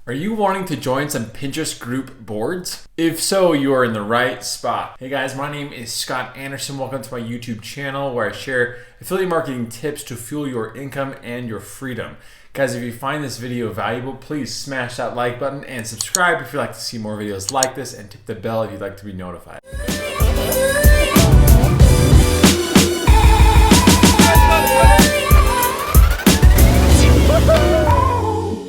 Are you wanting to join some Pinterest group boards? If so, you are in the right spot. Hey guys, my name is Scott Anderson. Welcome to my YouTube channel where I share affiliate marketing tips to fuel your income and your freedom. Guys, if you find this video valuable, please smash that like button and subscribe if you'd like to see more videos like this, and tip the bell if you'd like to be notified.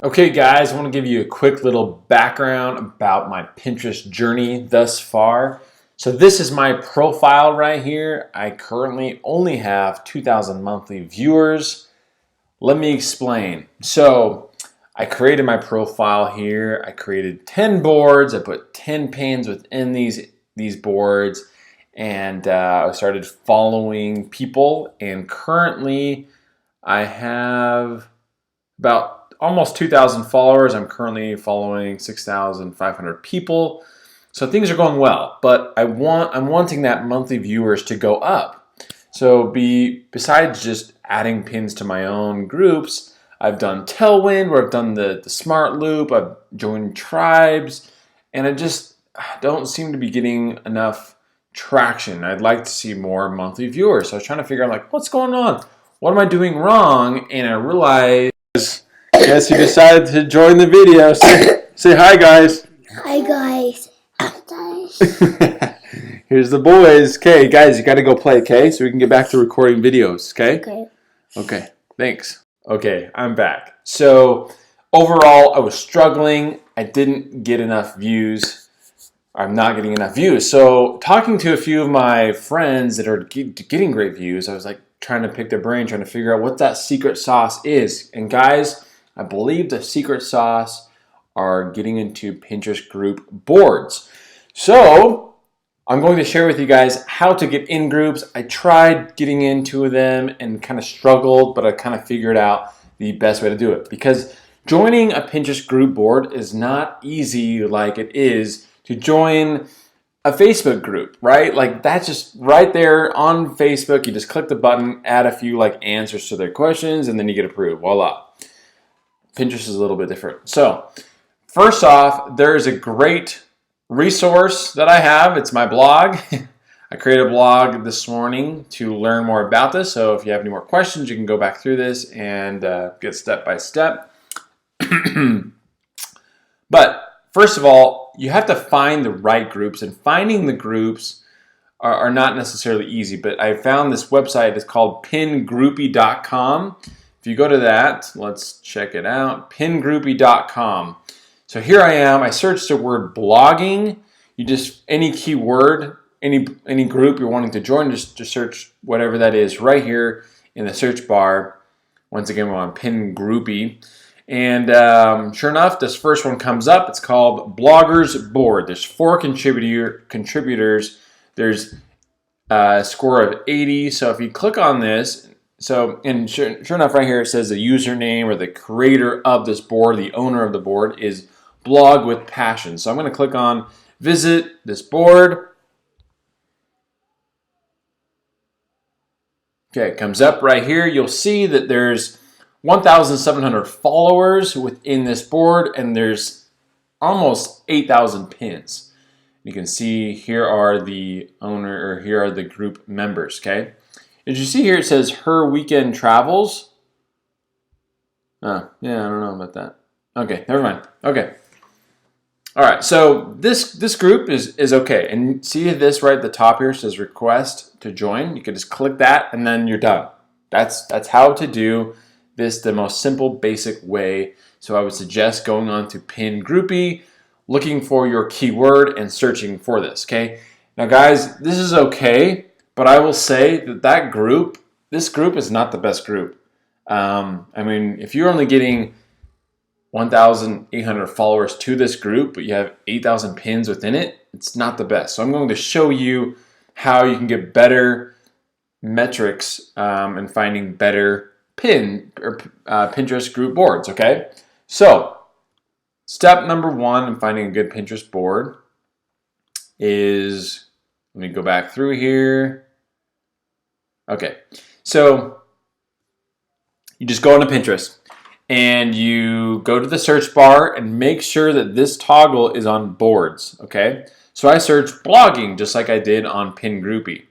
Okay guys, I want to give you a quick little background about my Pinterest journey thus far. So this is my profile right here. I currently only have 2,000 monthly viewers. Let me explain. So I created my profile here. I created 10 boards. I put 10 pins within these boards, and I started following people, and currently I have about almost 2,000 followers. I'm currently following 6,500 people. So things are going well, but I'm wanting that monthly viewers to go up. So besides just adding pins to my own groups, I've done Tailwind, where I've done the Smart Loop, I've joined tribes, and I just don't seem to be getting enough traction. I'd like to see more monthly viewers. So I was trying to figure out, like, what's going on? What am I doing wrong? And I realized, guess you decided to join the video. Say hi, guys. Hi, guys. Here's the boys. Okay, guys, you got to go play, okay? So we can get back to recording videos, okay? Okay. Okay, thanks. Okay, I'm back. So overall, I was struggling. I didn't get enough views. I'm not getting enough views. So talking to a few of my friends that are getting great views, I was like trying to pick their brain, trying to figure out what that secret sauce is. And guys, I believe the secret sauce are getting into Pinterest group boards. So I'm going to share with you guys how to get in groups. I tried getting into them and kind of struggled, but I kind of figured out the best way to do it. Because joining a Pinterest group board is not easy like it is to join a Facebook group, right? Like, that's just right there on Facebook. You just click the button, add a few like answers to their questions, and then you get approved. Voila. Pinterest is a little bit different. So first off, there's a great resource that I have. It's my blog. I created a blog this morning to learn more about this. So if you have any more questions, you can go back through this and get step by step. But first of all, you have to find the right groups, and finding the groups are not necessarily easy. But I found this website. It's called pingroupie.com. If you go to that, let's check it out, pingroupie.com. So here I am. I searched the word blogging. You just, any keyword, any group you're wanting to join, just search whatever that is right here in the search bar. Once again, we're on Pingroupie. And sure enough, this first one comes up. It's called Bloggers Board. There's 4 contributors. There's a score of 80. So if you click on this, and sure enough, right here it says the username or the creator of this board, the owner of the board, is Blog with Passion. So I'm going to click on Visit this board. Okay, it comes up right here. You'll see that there's 1,700 followers within this board, and there's almost 8,000 pins. You can see here are the owner, or here are the group members, okay? As you see here, it says her weekend travels. Oh, yeah, I don't know about that. Okay, never mind. Okay. All right, so this group is okay. And see this right at the top here says request to join. You can just click that and then you're done. That's how to do this the most simple, basic way. So I would suggest going on to Pingroupie, looking for your keyword and searching for this, okay? Now guys, this is okay. But I will say that this group is not the best group. I mean, if you're only getting 1,800 followers to this group, but you have 8,000 pins within it, it's not the best. So I'm going to show you how you can get better metrics and finding better Pinterest group boards, okay? So step number 1 in finding a good Pinterest board is, let me go back through here. Okay, so you just go into Pinterest and you go to the search bar and make sure that this toggle is on boards, okay? So I search blogging just like I did on PinGroupie.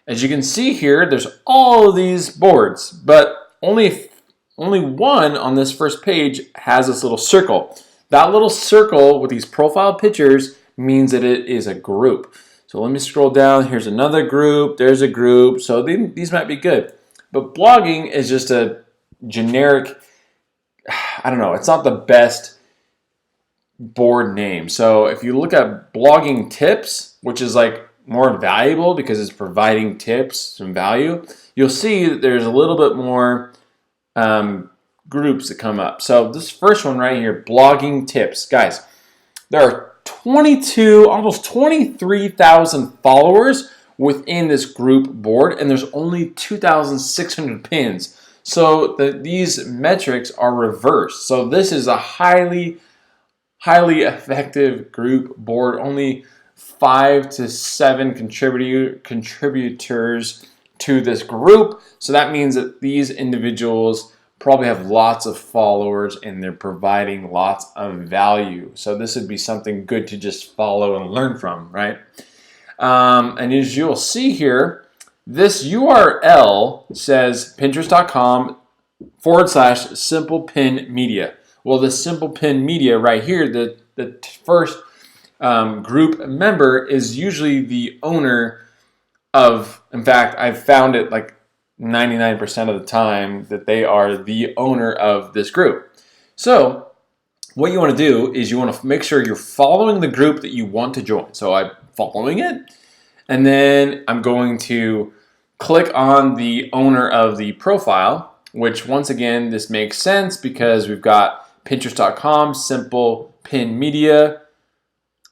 As you can see here, there's all of these boards, but only one on this first page has this little circle. That little circle with these profile pictures means that it is a group. So let me scroll down. Here's another group. There's a group. So these might be good. But blogging is just a generic, I don't know, it's not the best board name. So if you look at blogging tips, which is like more valuable because it's providing tips, some value, you'll see that there's a little bit more groups that come up. So this first one right here, blogging tips. Guys, there are almost 23,000 followers within this group board, and there's only 2,600 pins. So these metrics are reversed. So this is a highly effective group board. Only 5 to 7 contributors to this group. So that means that these individuals probably have lots of followers and they're providing lots of value. So this would be something good to just follow and learn from, right? And as you'll see here, this URL says pinterest.com/simplepinmedia. Well, the Simple Pin Media right here, the first group member is usually the owner of, in fact, I've found it like 99% of the time that they are the owner of this group. So what you want to do is you want to make sure you're following the group that you want to join. So I'm following it, and then I'm going to click on the owner of the profile, which once again, this makes sense because we've got Pinterest.com, Simple Pin Media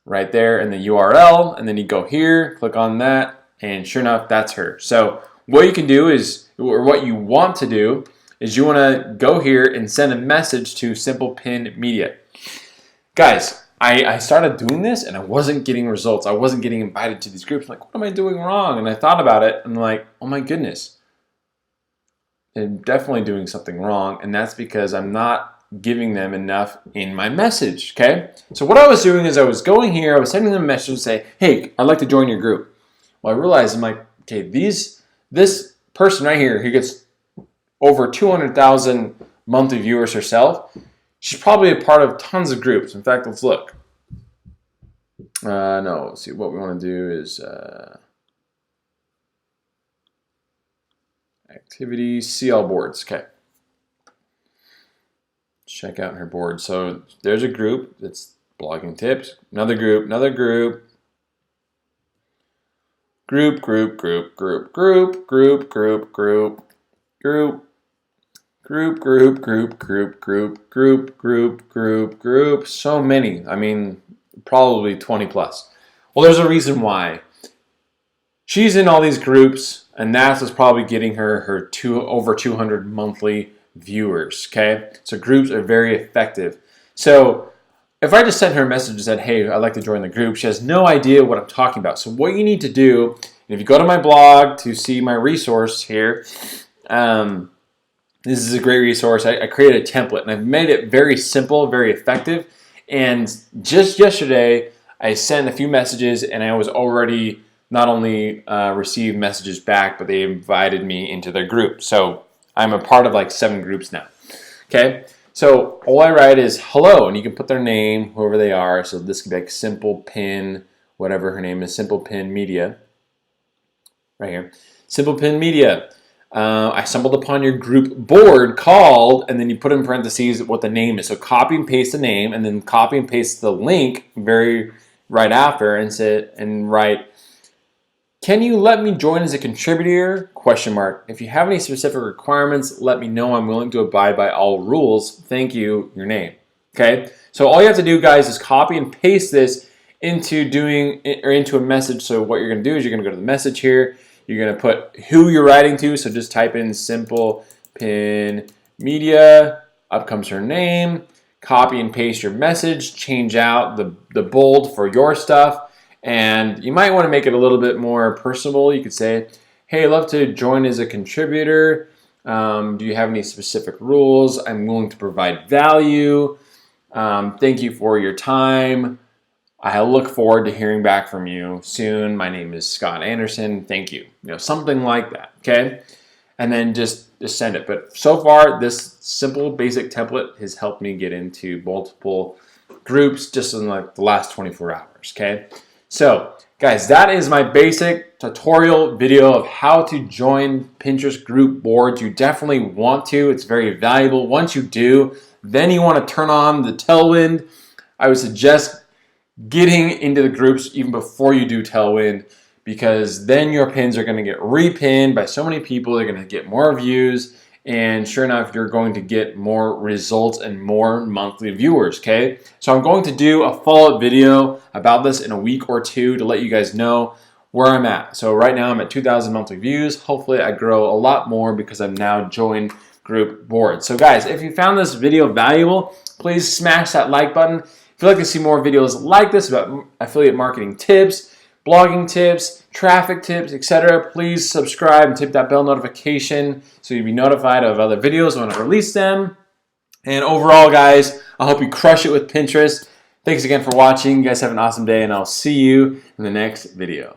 right there in the URL, and then you go here, click on that, and sure enough, that's her. So what you can do is, or what you want to do, is you want to go here and send a message to Simple Pin Media. Guys, I started doing this and I wasn't getting results. I wasn't getting invited to these groups. I'm like, what am I doing wrong? And I thought about it and I'm like, oh my goodness, I'm definitely doing something wrong. And that's because I'm not giving them enough in my message, okay? So what I was doing is I was going here, I was sending them a message and say, hey, I'd like to join your group. Well, I realized, I'm like, okay, this person right here who gets over 200,000 monthly viewers herself, she's probably a part of tons of groups. In fact, let's look. No, let's see. What we want to do is activities, see all boards. Okay. Check out her board. So there's a group that's blogging tips. Another group, another group. Group, group, group, group, group, group, group, group, group. Group, group, group, group, group, group, group, group, group. So many. I mean, probably 20 plus. Well, there's a reason why. She's in all these groups, and that's what's probably getting her over 200 monthly viewers, okay? So groups are very effective. So if I just sent her a message and said, hey, I'd like to join the group, she has no idea what I'm talking about. So what you need to do, and if you go to my blog to see my resource here, this is a great resource. I created a template and I've made it very simple, very effective. And just yesterday, I sent a few messages and I was already not only received messages back, but they invited me into their group. So I'm a part of like 7 groups now. Okay, so all I write is hello, and you can put their name, whoever they are. So this could be like Simple Pin, whatever her name is, Simple Pin Media. Right here, Simple Pin Media. I stumbled upon your group board called, and then you put in parentheses what the name is. So copy and paste the name, and then copy and paste the link right after, and write, can you let me join as a contributor? ? If you have any specific requirements, let me know. I'm willing to abide by all rules. Thank you, your name. Okay, so all you have to do, guys, is copy and paste this into a message. So what you're going to do is you're going to go to the message here. You're going to put who you're writing to. So just type in Simple Pin Media. Up comes her name. Copy and paste your message. Change out the bold for your stuff. And you might want to make it a little bit more personable. You could say, hey, I'd love to join as a contributor. Do you have any specific rules? I'm willing to provide value. Thank you for your time. I look forward to hearing back from you soon. My name is Scott Anderson. Thank you. Something like that, okay? And then just send it. But so far, this simple basic template has helped me get into multiple groups just in like the last 24 hours, okay? So, guys, that is my basic tutorial video of how to join Pinterest group boards. You definitely want to. It's very valuable. Once you do, then you want to turn on the tailwind. I would suggest getting into the groups even before you do tailwind, because then your pins are going to get repinned by so many people. They're going to get more views, and sure enough, you're going to get more results and more monthly viewers, okay? So I'm going to do a follow-up video about this in a week or two to let you guys know where I'm at. So right now I'm at 2,000 monthly views. Hopefully I grow a lot more because I'm now joined group boards. So guys, if you found this video valuable, please smash that like button. If you'd like to see more videos like this about affiliate marketing tips, blogging tips, traffic tips, etc., please subscribe and tip that bell notification so you'll be notified of other videos when I release them. And overall, guys, I hope you crush it with Pinterest. Thanks again for watching. You guys have an awesome day, and I'll see you in the next video.